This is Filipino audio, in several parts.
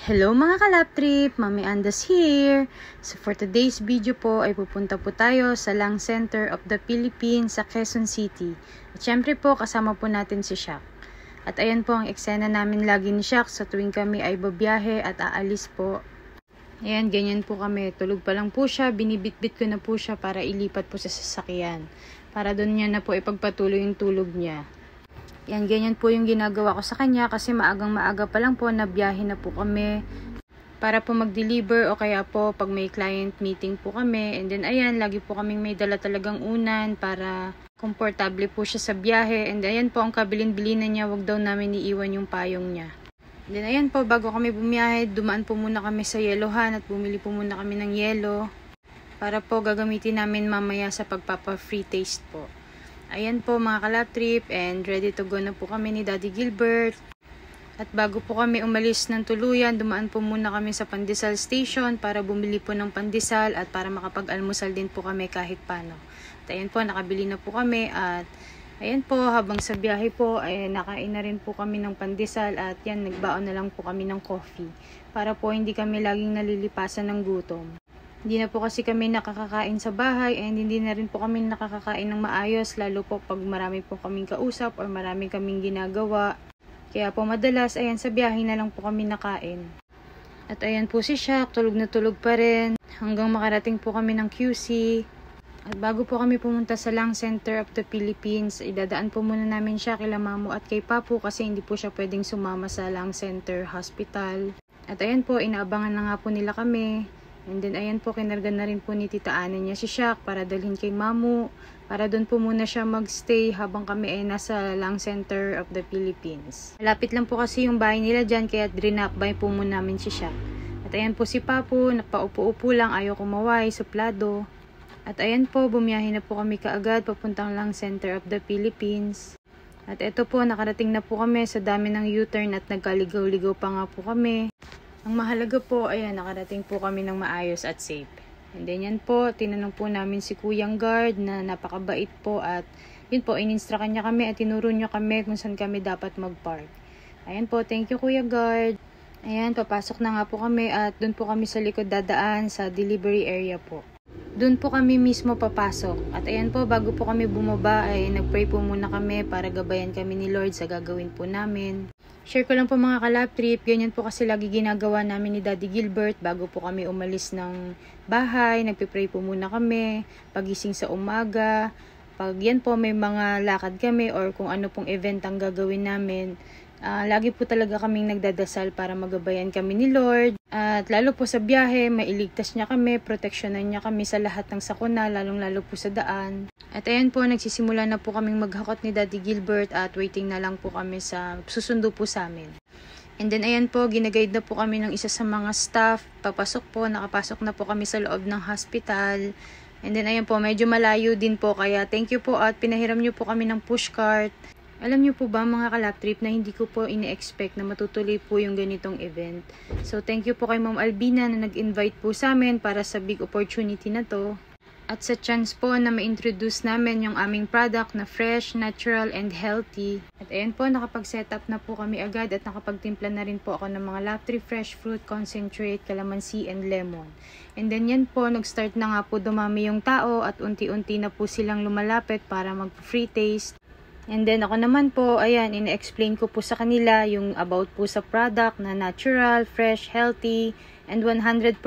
Hello mga kalap trip, Mami Andas here. So for today's video po ay pupunta po tayo sa Lung Center of the Philippines sa Quezon City. At syempre po kasama po natin si Shaq. At ayan po ang eksena namin lagi ni Shaq sa tuwing kami ay babiyahe at aalis po. Ayan, ganyan po kami. Tulog pa lang po siya, binibitbit ko na po siya para ilipat po sa sasakyan. Para doon niya na po ipagpatuloy yung tulog niya. Yan, ganyan po yung ginagawa ko sa kanya kasi maagang maaga pa lang po na biyahe na po kami para po mag-deliver o kaya po pag may client meeting po kami. And then ayan, lagi po kaming may dala talagang unan para komportable po siya sa biyahe. And ayan po ang kabilin-bilinan niya, wag daw namin iiwan yung payong niya. And then ayan po, bago kami bumiyahe, dumaan po muna kami sa Yelohan at bumili po muna kami ng yelo para po gagamitin namin mamaya sa pagpapa-free taste po. Ayan po mga kalap trip, and ready to go na po kami ni Daddy Gilbert. At bago po kami umalis ng tuluyan, dumaan po muna kami sa Pandesal Station para bumili po ng pandesal at para makapag-almusal din po kami kahit paano. At ayan po, nakabili na po kami at ayan po, habang sa biyahe po, ay nakain na rin po kami ng pandesal at yan, nagbaon na lang po kami ng coffee para po hindi kami laging nalilipasan ng gutom. Hindi na po kasi kami nakakakain sa bahay and hindi na rin po kami nakakakain ng maayos, lalo po pag marami po kaming kausap or marami kaming ginagawa. Kaya po madalas, ayan, sa biyahe na lang po kami nakain. At ayan po si Shaq, tulog na tulog pa rin hanggang makarating po kami ng QC. At bago po kami pumunta sa Lung Center of the Philippines, idadaan po muna namin siya kila Mamu at kay Papu kasi hindi po siya pwedeng sumama sa Lung Center Hospital. At ayan po, inaabangan na nga po nila kami. And then ayan po, kinargan na rin po ni Tita Ana niya si Shaq para dalhin kay Mamu. Para doon po muna siya magstay habang kami ay nasa Lung Center of the Philippines. Malapit lang po kasi yung bahay nila dyan, kaya drinakbay po muna namin si Shaq. At ayan po si Papu, napaupo-upo lang, ayaw kumaway, suplado. At ayan po, bumiyahe na po kami kaagad papuntang Lung Center of the Philippines. At eto po, nakarating na po kami sa dami ng U-turn at nagkaligaw-ligaw pa nga po kami. Ang mahalaga po, ayan, nakarating po kami ng maayos at safe. And then yan po, tinanong po namin si Kuyang Guard na napakabait po at yun po, ininstrakan niya kami at tinuro niya kami kung saan kami dapat mag-park. Ayan po, thank you Kuya Guard. Ayan, papasok na nga po kami at dun po kami sa likod dadaan sa delivery area po. Doon po kami mismo papasok. At ayan po, bago po kami bumaba ay nagpray po muna kami para gabayan kami ni Lord sa gagawin po namin. Share ko lang po mga kalap trip, ganyan po kasi lagi ginagawa namin ni Daddy Gilbert bago po kami umalis ng bahay. Nagpipray po muna kami, pagising sa umaga. Pag yan po may mga lakad kami or kung ano pong event ang gagawin namin, lagi po talaga kaming nagdadasal para magabayan kami ni Lord. At lalo po sa biyahe, mailigtas niya kami, proteksyonan niya kami sa lahat ng sakuna, lalong-lalo po sa daan. At ayan po, nagsisimula na po kaming maghakot ni Daddy Gilbert at waiting na lang po kami sa susundo po sa amin. And then ayan po, ginaguide na po kami ng isa sa mga staff. Papasok po, nakapasok na po kami sa loob ng hospital. And then ayan po, medyo malayo din po, kaya thank you po at pinahiram niyo po kami ng pushcart. Alam niyo po ba mga kalap trip na hindi ko po ine-expect na matutuloy po yung ganitong event. So thank you po kay Ma'am Albina na nag-invite po sa amin para sa big opportunity na to. At sa chance po na ma-introduce namin yung aming product na fresh, natural, and healthy. At ayan po, nakapag-set up na po kami agad at nakapagtimpla na rin po ako ng mga Laptree Fresh Fruit Concentrate, Calamansi, and Lemon. And then yan po, nag-start na nga po dumami yung tao at unti-unti na po silang lumalapit para mag-free taste. And then ako naman po, ayan, ina-explain ko po sa kanila yung about po sa product na natural, fresh, healthy, and 100%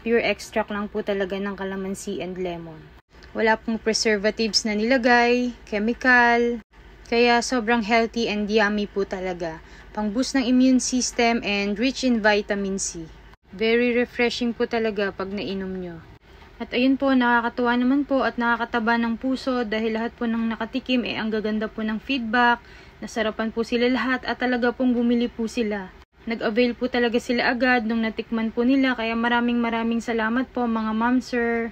pure extract lang po talaga ng calamansi and lemon. Wala pong preservatives na nilagay, chemical, kaya sobrang healthy and yummy po talaga. Pang-boost ng immune system and rich in vitamin C. Very refreshing po talaga pag nainom nyo. At ayun po, nakakatuwa naman po at nakakataba ng puso dahil lahat po ng nakatikim ang gaganda po ng feedback, nasarapan po sila lahat at talaga pong bumili po sila. Nag-avail po talaga sila agad nung natikman po nila, kaya maraming salamat po mga ma'am sir.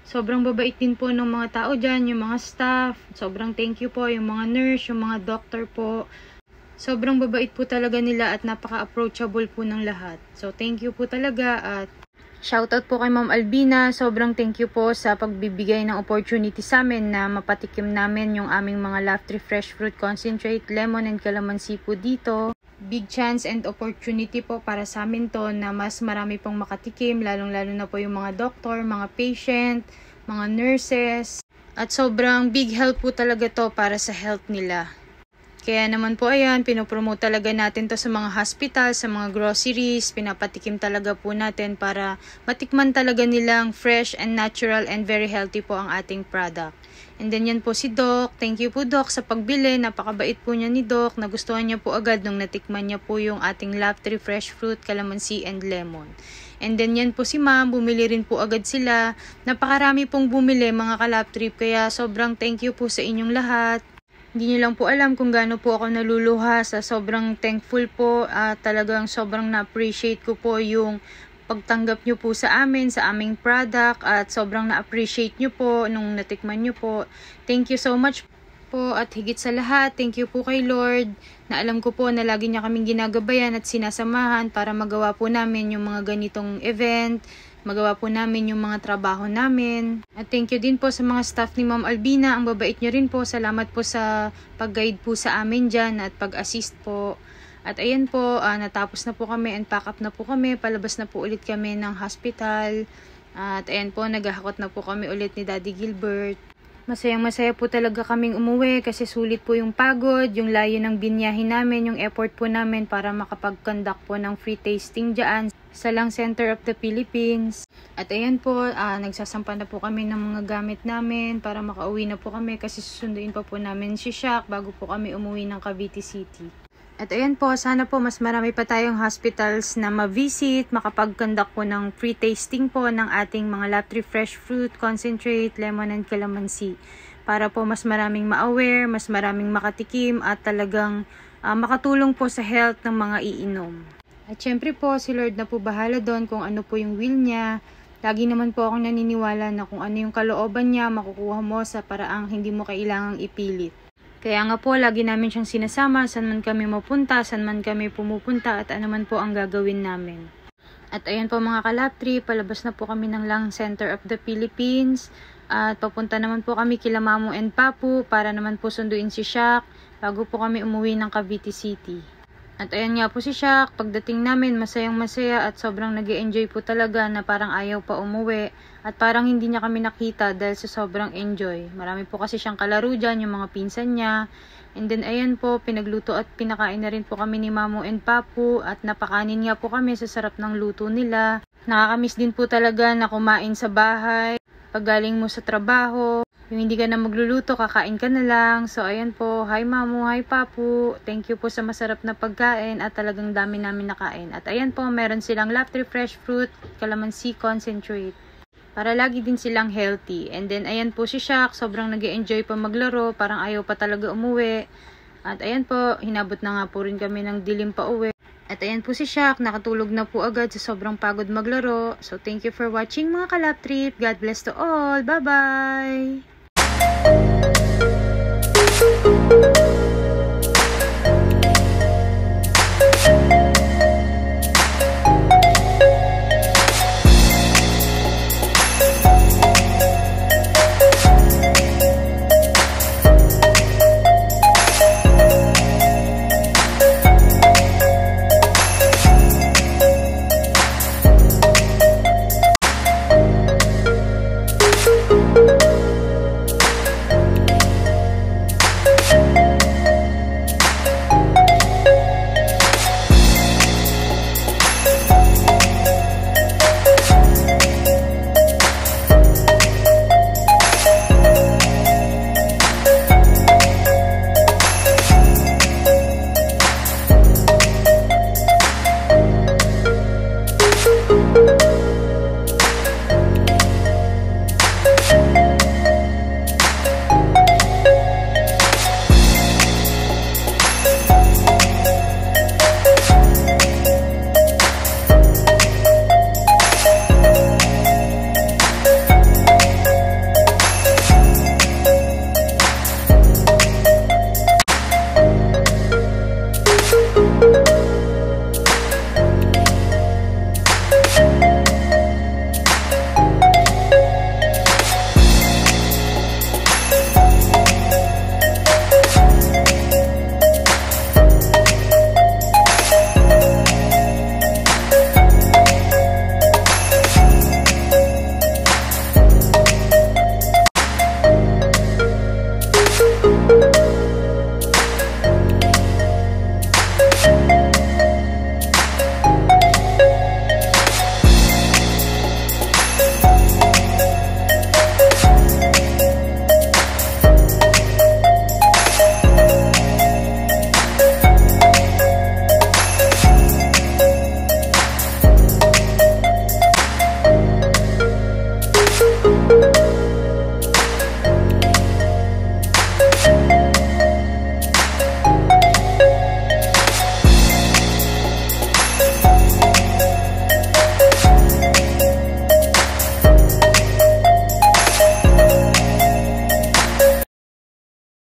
Sobrang babait din po ng mga tao dyan, yung mga staff, sobrang thank you po, yung mga nurse, yung mga doctor po. Sobrang babait po talaga nila at napaka-approachable po ng lahat. So thank you po talaga at shoutout po kay Ma'am Albina, sobrang thank you po sa pagbibigay ng opportunity sa amin na mapatikim namin yung aming mga Laptree Fresh Fruit Concentrate, Lemon and Calamansi po dito. big chance and opportunity po para sa amin to na mas marami pong makatikim, lalong-lalo na po yung mga doktor, mga patient, mga nurses. At sobrang big help po talaga to para sa health nila. Kaya naman po ayan, pinopromote talaga natin to sa mga hospital, sa mga groceries, pinapatikim talaga po natin para matikman talaga nilang fresh and natural and very healthy po ang ating product. And then yan po si Doc. Thank you po Doc sa pagbili. Napakabait po niya ni Doc. Nagustuhan niya po agad nung natikman niya po yung ating Love Tree Fresh Fruit, Calamansi and Lemon. And then yan po si Ma'am, bumili rin po agad sila. Napakarami pong bumili mga ka-Love Trip, kaya sobrang thank you po sa inyong lahat. Hindi nyo lang po alam kung gaano po ako naluluha sa sobrang thankful po at talagang sobrang na-appreciate ko po yung pagtanggap nyo po sa amin, sa aming product at sobrang na-appreciate nyo po nung natikman nyo po. Thank you so much po at higit sa lahat, thank you po kay Lord na alam ko po na lagi niya kaming ginagabayan at sinasamahan para magawa po namin yung mga ganitong event, magawa po namin yung mga trabaho namin. At thank you din po sa mga staff ni Ma'am Albina, ang babait nyo rin po. Salamat po sa pag-guide po sa amin dyan at pag-assist po. At ayan po, natapos na po kami and pack up na po kami, palabas na po ulit kami ng hospital. At ayan po, naghahakot na po kami ulit ni Daddy Gilbert. Masayang-masaya po talaga kaming umuwi kasi sulit po yung pagod, yung layo ng binyahin namin, yung effort po namin para makapag-conduct po ng free tasting dyan sa Lung Center of the Philippines. At ayan po, nagsasampa na po kami ng mga gamit namin para makauwi na po kami kasi susunduin pa po namin si Shaq bago po kami umuwi ng Cavite City. At ayan po, sana po mas marami pa tayong hospitals na ma-visit, makapag-conduct po ng free tasting po ng ating mga Love Tree Fresh Fruit, Concentrate, Lemon and Calamansi. Para po mas maraming ma-aware, mas maraming makatikim at talagang makatulong po sa health ng mga iinom. At syempre po, si Lord na po bahala doon kung ano po yung will niya. Lagi naman po akong naniniwala na kung ano yung kalooban niya, makukuha mo sa paraang hindi mo kailangang ipilit. Kaya nga po, lagi namin siyang sinasama, saan man kami mapunta, saan man kami pumupunta, at ano man po ang gagawin namin. At ayan po mga ka-Love Tree, palabas na po kami ng Lung Center of the Philippines. At papunta naman po kami kila Mamu and Papu para naman po sunduin si Shaq bago po kami umuwi ng Cavite City. At ayan nga po si Shaq, pagdating namin masayang masaya at sobrang nag-e-enjoy po talaga na parang ayaw pa umuwi. At parang hindi niya kami nakita dahil sa sobrang enjoy. Marami po kasi siyang kalaro dyan, yung mga pinsan niya. And then ayan po, pinagluto at pinakain na rin po kami ni Mamu and Papu. At napakanin nga po kami sa sarap ng luto nila. Nakakamiss din po talaga na kumain sa bahay. Pag galing mo sa trabaho, yung hindi ka na magluluto, kakain ka na lang. So ayan po, hi Mamu, hi Papu. Thank you po sa masarap na pagkain at talagang dami namin nakain. At ayan po, meron silang Love Tree Fresh Fruit, Calamansi Concentrate. Para lagi din silang healthy. And then, ayan po si Shaq. Sobrang nag-e-enjoy pa maglaro. Parang ayaw pa talaga umuwi. At ayan po, hinabot na nga po rin kami ng dilim pa uwi. At ayan po si Shaq. Nakatulog na po agad sa sobrang pagod maglaro. So, thank you for watching mga ka-Love Trip. God bless to all. Bye-bye!